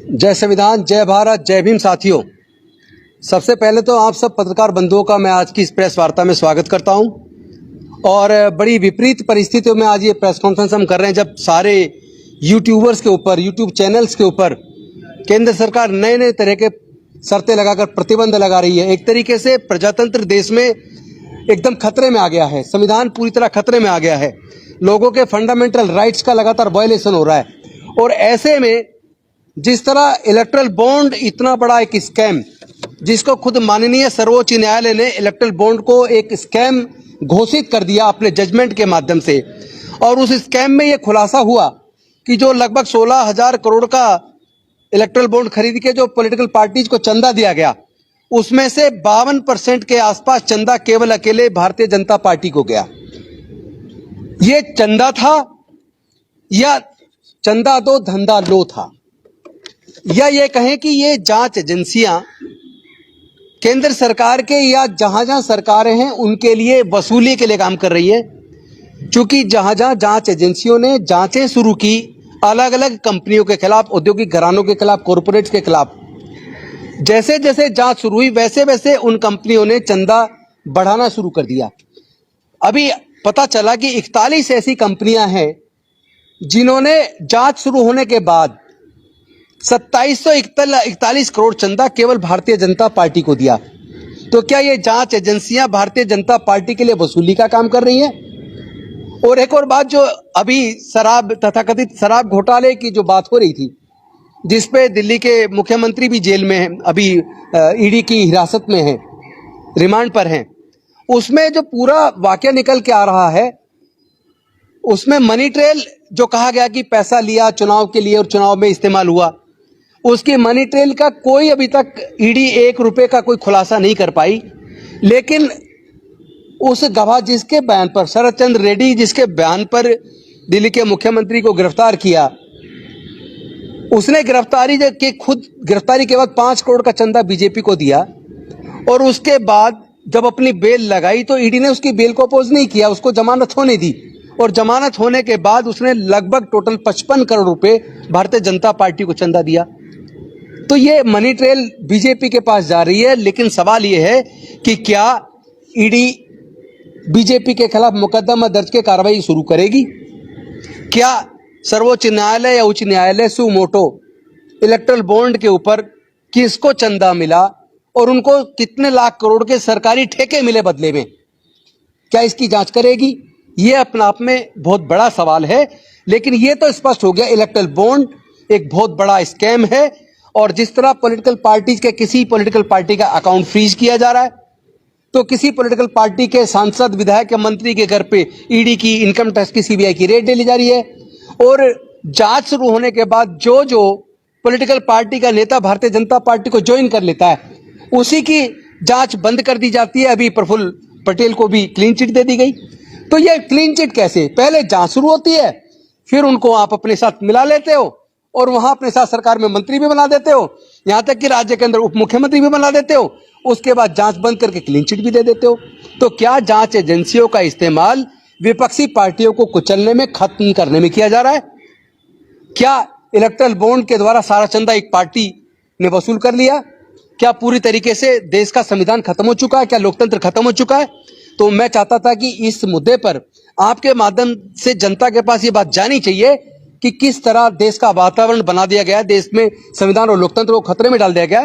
जय संविधान, जय भारत, जय भीम साथियों। सबसे पहले तो आप सब पत्रकार बंधुओं का मैं आज की इस प्रेस वार्ता में स्वागत करता हूं। और बड़ी विपरीत परिस्थितियों में आज ये प्रेस कॉन्फ्रेंस हम कर रहे हैं, जब सारे यूट्यूबर्स के ऊपर, यूट्यूब चैनल्स के ऊपर केंद्र सरकार नए नए तरह के शर्तें लगाकर प्रतिबंध लगा रही है। एक तरीके से प्रजातंत्र देश में एकदम खतरे में आ गया है, संविधान पूरी तरह खतरे में आ गया है, लोगों के फंडामेंटल राइट्स का लगातार वायलेशन हो रहा है। और ऐसे में जिस तरह इलेक्ट्रल बॉन्ड इतना बड़ा एक स्कैम, जिसको खुद माननीय सर्वोच्च न्यायालय ने इलेक्ट्रल बॉन्ड को एक स्कैम घोषित कर दिया अपने जजमेंट के माध्यम से, और उस स्कैम में यह खुलासा हुआ कि जो लगभग 16,000 करोड़ का इलेक्ट्रल बॉन्ड खरीद के जो पॉलिटिकल पार्टीज को चंदा दिया गया, उसमें से 52% के आसपास चंदा केवल अकेले भारतीय जनता पार्टी को गया। ये चंदा था या चंदा दो धंधा लो था, या ये कहें कि ये जांच एजेंसियां केंद्र सरकार के या जहां जहां सरकारें हैं उनके लिए वसूली के लिए काम कर रही है। क्योंकि जहां जहां जांच एजेंसियों ने जांचें शुरू की अलग अलग कंपनियों के खिलाफ, औद्योगिक घरानों के खिलाफ, कॉरपोरेट्स के खिलाफ, जैसे जैसे जांच शुरू हुई वैसे वैसे उन कंपनियों ने चंदा बढ़ाना शुरू कर दिया। अभी पता चला कि 41 ऐसी कंपनियां हैं जिन्होंने जांच शुरू होने के बाद 2741 करोड़ चंदा केवल भारतीय जनता पार्टी को दिया। तो क्या ये जांच एजेंसियां भारतीय जनता पार्टी के लिए वसूली का काम कर रही हैं? और एक और बात, जो अभी शराब, तथाकथित शराब घोटाले की जो बात हो रही थी, जिसपे दिल्ली के मुख्यमंत्री भी जेल में हैं, अभी ईडी की हिरासत में हैं, रिमांड पर हैं, उसमें जो पूरा वाकया निकल के आ रहा है, उसमें मनी ट्रेल जो कहा गया कि पैसा लिया चुनाव के लिए और चुनाव में इस्तेमाल हुआ, उसकी मनी ट्रेल का कोई अभी तक ईडी 1 रुपए का कोई खुलासा नहीं कर पाई। लेकिन उस गवाह जिसके बयान पर, शरद चंद्र रेड्डी, जिसके बयान पर दिल्ली के मुख्यमंत्री को गिरफ्तार किया, उसने गिरफ्तारी के बाद 5 करोड़ का चंदा बीजेपी को दिया। और उसके बाद जब अपनी बेल लगाई तो ईडी ने उसकी बेल को अपोज नहीं किया, उसको जमानत होने दी। और जमानत होने के बाद उसने लगभग टोटल 55 करोड़ रुपए भारतीय जनता पार्टी को चंदा दिया। तो ये मनी ट्रेल बीजेपी के पास जा रही है। लेकिन सवाल ये है कि क्या ईडी बीजेपी के खिलाफ मुकदमा दर्ज के कार्रवाई शुरू करेगी? क्या सर्वोच्च न्यायालय या उच्च न्यायालय सु मोटो इलेक्ट्रल बॉन्ड के ऊपर किसको चंदा मिला और उनको कितने लाख करोड़ के सरकारी ठेके मिले बदले में, क्या इसकी जांच करेगी? ये अपने आप में बहुत बड़ा सवाल है। लेकिन ये तो स्पष्ट हो गया, इलेक्ट्रल बॉन्ड एक बहुत बड़ा स्कैम है। और जिस तरह पॉलिटिकल पार्टीज के, किसी पॉलिटिकल पार्टी का अकाउंट फ्रीज किया जा रहा है, तो किसी पॉलिटिकल पार्टी के सांसद, विधायक या मंत्री के घर पे ईडी की, इनकम टैक्स की, सीबीआई की रेड डाली जा रही है। और जांच शुरू होने के बाद जो जो पॉलिटिकल पार्टी का नेता भारतीय जनता पार्टी को ज्वाइन कर लेता है, उसी की जांच बंद कर दी जाती है। अभी प्रफुल्ल पटेल को भी क्लीन चिट दे दी गई। तो ये क्लीन चिट कैसे? पहले जांच शुरू होती है, फिर उनको आप अपने साथ मिला लेते हो और वहां अपने साथ सरकार में मंत्री भी बना देते हो, यहां तक कि राज्य के अंदर उप मुख्यमंत्री भी बना देते हो। उसके बाद जांच बंद करके क्लीन चिट भी दे देते हो। तो क्या जांच एजेंसियों का इस्तेमाल विपक्षी पार्टियों को कुचलने में, खत्म करने में किया जा रहा है? क्या इलेक्ट्रल बॉन्ड के द्वारा सारा चंदा एक पार्टी ने वसूल कर लिया? क्या पूरी तरीके से देश का संविधान खत्म हो चुका है? क्या लोकतंत्र खत्म हो चुका है? तो मैं चाहता था कि इस मुद्दे पर आपके माध्यम से जनता के पास ये बात जानी चाहिए कि किस तरह देश का वातावरण बना दिया गया है, देश में संविधान और लोकतंत्र को खतरे में डाल दिया गया है।